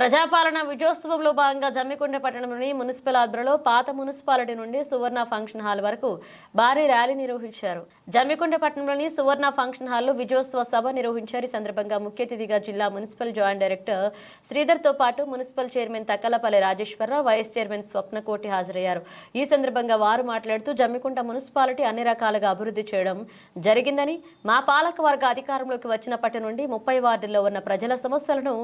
ప్రజాపాలన విజయోత్సవంలో భాగంగా జమ్మికుంట పట్టణంలోని మున్సిపల్ ఆధ్వర్యంలో పాత మున్సిపాలిటీ నుండి సువర్ణ ఫంక్షన్ హాల్ వరకు భారీ ర్యాలీ నిర్వహించారు. జమ్మికుంట పట్టణంలోని సువర్ణ ఫంక్షన్ హాల్లో విజయోత్సవ సభ నిర్వహించారు. ఈ సందర్భంగా ముఖ్య అతిథిగా జిల్లా మున్సిపల్ జాయింట్ డైరెక్టర్ శ్రీధర్ తో పాటు municipal chairman Takkalapalli Rajeswararao, vice chairman Swapnakoti హాజరయ్యారు. ఈ సందర్భంగా వారు మాట్లాడుతూ జమ్మికుంట మున్సిపాలిటీ అన్ని రకాలుగా అభివృద్ధి చేయడం జరిగిందని, మా పాలక వర్గ అధికారంలోకి వచ్చినప్పటి నుండి 30 వార్డుల్లో ఉన్న ప్రజల సమస్యలను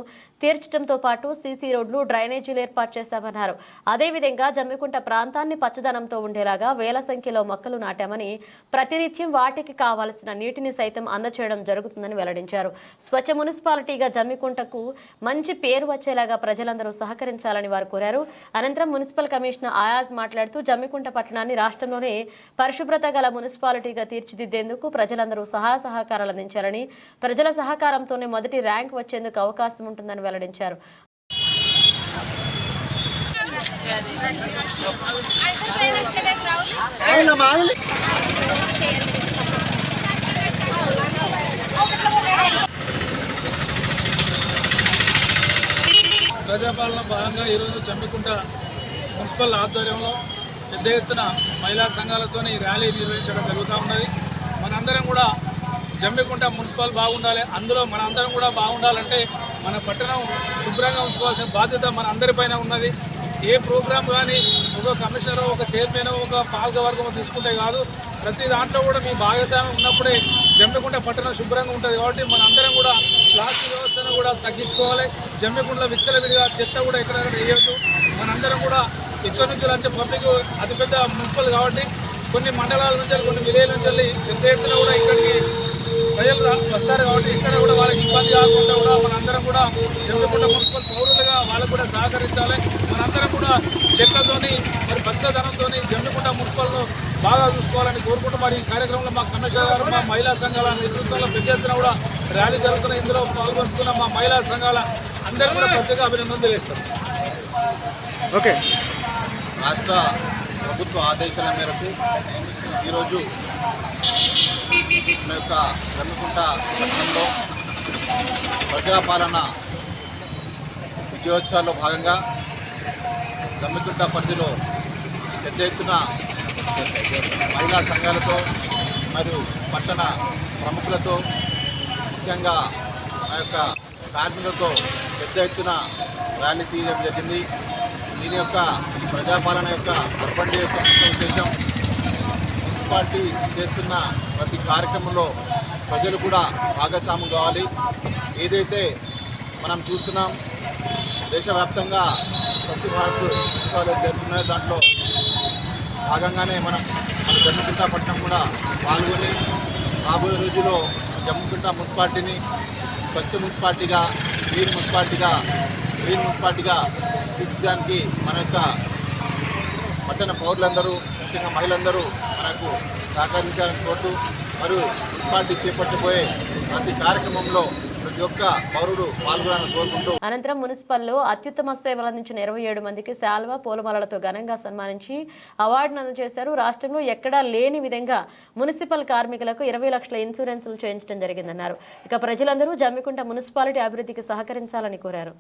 తీర్చడంతో పాటు సీసీ రోడ్లు, డ్రైనేజీలు ఏర్పాటు చేశామన్నారు. అదేవిధంగా జమ్మికుంట ప్రాంతాన్ని పచ్చదనంతో ఉండేలాగా వేల సంఖ్యలో మొక్కలు నాటామని, ప్రతినిత్యం వాటికి కావాల్సిన నీటిని సైతం అందచేయడం జరుగుతుందని వెల్లడించారు. స్వచ్ఛ మున్సిపాలిటీగా జమ్మికుంటకు మంచి పేరు వచ్చేలాగా ప్రజలందరూ సహకరించాలని వారు కోరారు. అనంతరం మున్సిపల్ కమిషనర్ ఆయాజ్ మాట్లాడుతూ జమ్మికుంట పట్టణాన్ని రాష్ట్రంలోనే పరిశుభ్రత గల మున్సిపాలిటీగా తీర్చిదిద్దేందుకు ప్రజలందరూ సహాయ సహకారాలు అందించాలని, ప్రజల సహకారంతోనే మొదటి ర్యాంక్ వచ్చేందుకు అవకాశం ఉంటుందని వెల్లడించారు. ప్రజాపాలన భాగంగా ఈరోజు జమ్మికుంట మున్సిపల్ ఆధ్వర్యంలో పెద్ద ఎత్తున మహిళా సంఘాలతో ర్యాలీ నిర్వహించడం జరుగుతూ ఉన్నది. మనందరం కూడా జమ్మికుంట మున్సిపల్ బాగుండాలి, అందులో మనందరం కూడా బాగుండాలంటే మన పట్టణం శుభ్రంగా ఉంచుకోవాల్సిన బాధ్యత మన అందరిపైన ఉన్నది. ఏ ప్రోగ్రాం కానీ ఒక కమిషనర్, ఒక చైర్మన్, ఒక పాలకవర్గం తీసుకుంటే కాదు, ప్రతి దాంట్లో కూడా మీ భాగస్వామ్యం ఉన్నప్పుడే జమ్మికుంట పట్టణం శుభ్రంగా ఉంటుంది. కాబట్టి మనందరం కూడా ప్లాస్టిక్ వ్యవస్థను కూడా తగ్గించుకోవాలి. జమ్మికుంటలో విచ్చలవిడిగా చెత్త కూడా ఎక్కడెక్కడ వేయొద్దు. మనందరం కూడా ఇక్కడ నుంచి వచ్చే పబ్లిక్ అతిపెద్ద మున్సిపల్ కాబట్టి కొన్ని మండలాల నుంచి, కొన్ని విలేజ్ నుంచి వెళ్ళి పెద్ద ఎత్తున కూడా ఇక్కడికి ప్రజలు వస్తారు. కాబట్టి ఇక్కడ కూడా వాళ్ళకి ఇబ్బంది కాకుండా కూడా మనందరం కూడా జమ్మికుంట మున్సిపల్ పౌరులుగా వాళ్ళకు కూడా సహకరించాలి. మనందరం కూడా చెట్లతోని మరి పచ్చదనంతో జమ్మికుంట మున్సిపల్ను బాగా చూసుకోవాలని కోరుకుంటూ మరి ఈ కార్యక్రమంలో మా కమిషనర్ గారు, మా మహిళా సంఘాల నేతృత్వంలో పెద్ద ఎత్తున కూడా ర్యాలీ జరుగుతున్న ఇందులో పాల్గొంచుకున్న మా మహిళా సంఘాల అందరూ కూడా ప్రత్యేక అభినందనలు తెలియజేస్తారు. ఓకే. రాష్ట్ర ప్రభుత్వ ఆదేశాల మేరకు ఈరోజు మన యొక్క జమ్మికుంట పట్టణంలో ప్రజాపాలన విజయోత్సవాల్లో భాగంగా జమ్మికుంట పరిధిలో పెద్ద ఎత్తున మహిళా సంఘాలతో మరియు పట్టణ ప్రముఖులతో, ముఖ్యంగా ఆ యొక్క కార్మికులతో పెద్ద ఎత్తున ర్యాలీ తీయడం జరిగింది. దీని యొక్క ప్రజాపాలన యొక్క అర్బన్ డే యొక్క ముఖ్య ఉద్దేశం మున్సిపాలిటీ చేస్తున్న ప్రతి కార్యక్రమంలో ప్రజలు కూడా భాగస్వామ్యం కావాలి. ఏదైతే మనం చూస్తున్నాం దేశవ్యాప్తంగా స్వచ్ఛ భారత్ ఉత్సవాలు జరుగుతున్నాయో దాంట్లో భాగంగానే మన జమ్మికుంట పట్టణం కూడా పాల్గొని రాబోయే రోజుల్లో జమ్మికుంట మున్సిపాలిటీని స్వచ్ఛ మున్సిపాలిటీగా, గ్రీన్ మున్సిపాలిటీగా తీర్చిదానికి మన యొక్క పట్టణ పౌరులందరూ, ముఖ్యంగా మహిళలందరూ మనకు సహకరించాలని కోరుతూ మరియు మున్సిపాలిటీ చేపట్టబోయే ప్రతి కార్యక్రమంలో ప్రతి ఒక్క పౌరుడు పాల్గొనాలని కోరుకుంటూ అనంతరం మున్సిపల్లో అత్యుత్తమ సేవలు అందించిన 27 మందికి శాల్వా, పూలమాలలతో ఘనంగా సన్మానించి అవార్డును అందజేశారు. రాష్ట్రంలో ఎక్కడా లేని విధంగా మున్సిపల్ కార్మికులకు 20 లక్షల ఇన్సూరెన్సులు చేయించడం జరిగిందన్నారు. ఇక ప్రజలందరూ జమ్మికుంట మున్సిపాలిటీ అభివృద్ధికి సహకరించాలని కోరారు.